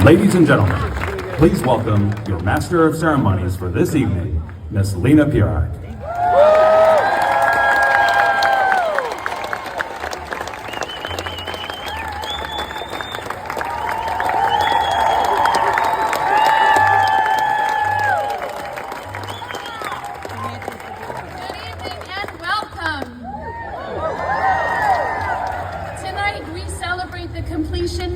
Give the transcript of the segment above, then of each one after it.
Ladies and gentlemen, please welcome your Master of Ceremonies for this evening, Miss Lena Pirak.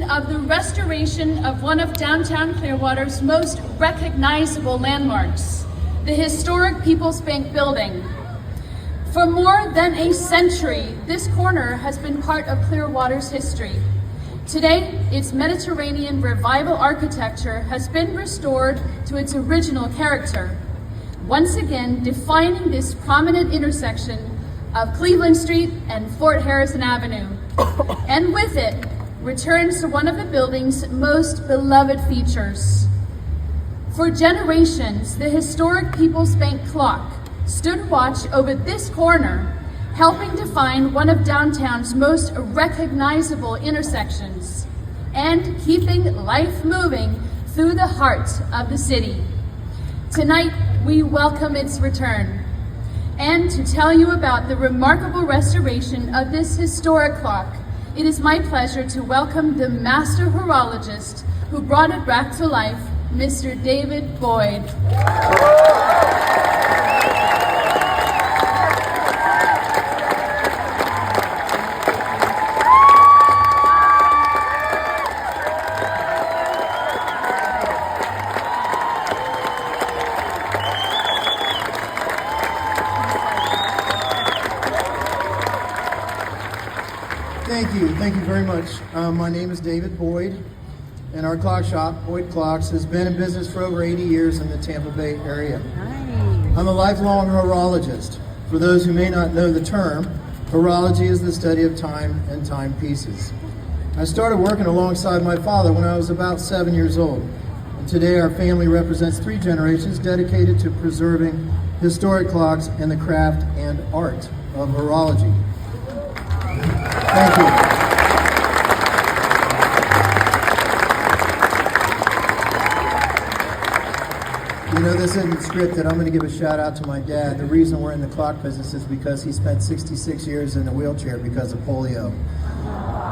Of the restoration of one of downtown Clearwater's most recognizable landmarks, the historic People's Bank building. For more than a century, this corner has been part of Clearwater's history. Today, its Mediterranean revival architecture has been restored to its original character, once again defining this prominent intersection of Cleveland Street and Fort Harrison Avenue, and with it, returns to one of the building's most beloved features. For generations, the historic People's Bank clock stood watch over this corner, helping define one of downtown's most recognizable intersections and keeping life moving through the heart of the city. Tonight, we welcome its return. And to tell you about the remarkable restoration of this historic clock, it is my pleasure to welcome the master horologist who brought it back to life, Mr. David Boyd. Thank you very much. My name is David Boyd, and our clock shop, Boyd Clocks, has been in business for over 80 years in the Tampa Bay area. Nice. I'm a lifelong horologist. For those who may not know the term, horology is the study of time and timepieces. I started working alongside my father when I was about 7 years old, and today our family represents 3 generations dedicated to preserving historic clocks and the craft and art of horology. Thank you. You know, this isn't scripted. I'm going to give a shout out to my dad. The reason we're in the clock business is because he spent 66 years in a wheelchair because of polio.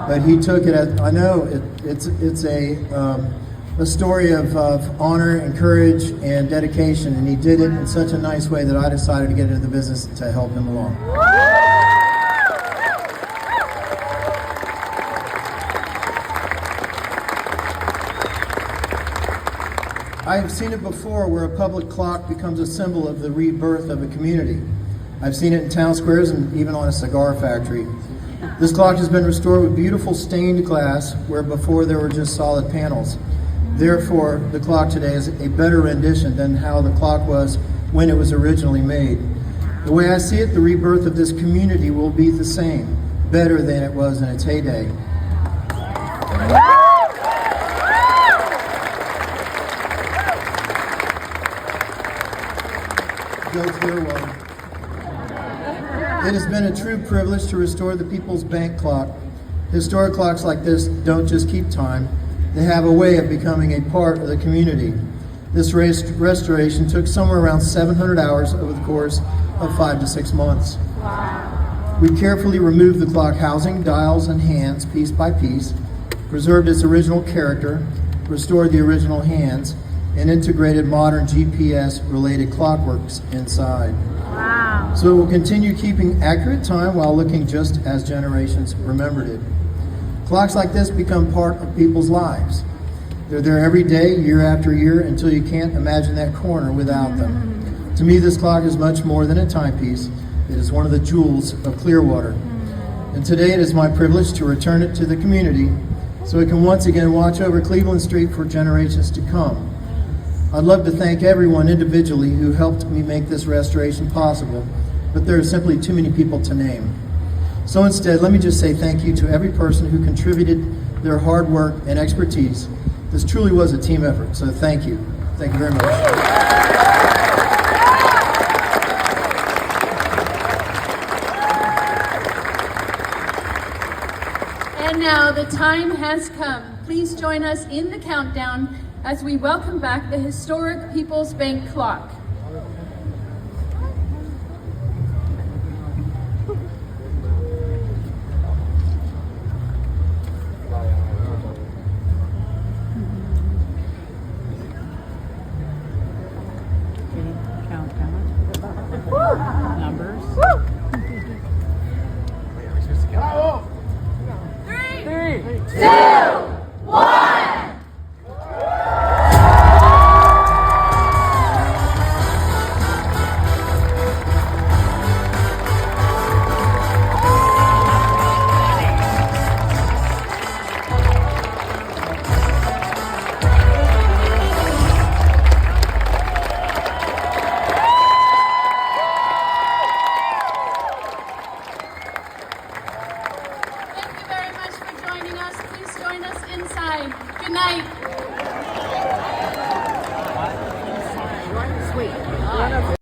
But he took it as, I know it's a story of honor and courage and dedication, and he did it in such a nice way that I decided to get into the business to help him along. I've seen it before where a public clock becomes a symbol of the rebirth of a community. I've seen it in town squares and even on a cigar factory. This clock has been restored with beautiful stained glass where before there were just solid panels. Therefore, the clock today is a better rendition than how the clock was when it was originally made. The way I see it, the rebirth of this community will be the same, better than it was in its heyday. Go Clearwater. It has been a true privilege to restore the People's Bank clock. Historic clocks like this don't just keep time, they have a way of becoming a part of the community. This restoration took somewhere around 700 hours over the course of 5 to 6 months. We carefully removed the clock housing, dials, and hands piece by piece, preserved its original character, restored the original hands, and integrated modern GPS-related clockworks inside. Wow. So it will continue keeping accurate time while looking just as generations remembered it. Clocks like this become part of people's lives. They're there every day, year after year, until you can't imagine that corner without them. To me, this clock is much more than a timepiece. It is one of the jewels of Clearwater. And today it is my privilege to return it to the community so it can once again watch over Cleveland Street for generations to come. I'd love to thank everyone individually who helped me make this restoration possible, but there are simply too many people to name. So instead, let me just say thank you to every person who contributed their hard work and expertise. This truly was a team effort, so thank you. Thank you very much. And now the time has come. Please join us in the countdown as we welcome back the historic People's Bank clock. Numbers. Three, two, one. Thank you very much for joining us. Please join us inside. Good night. Sweet.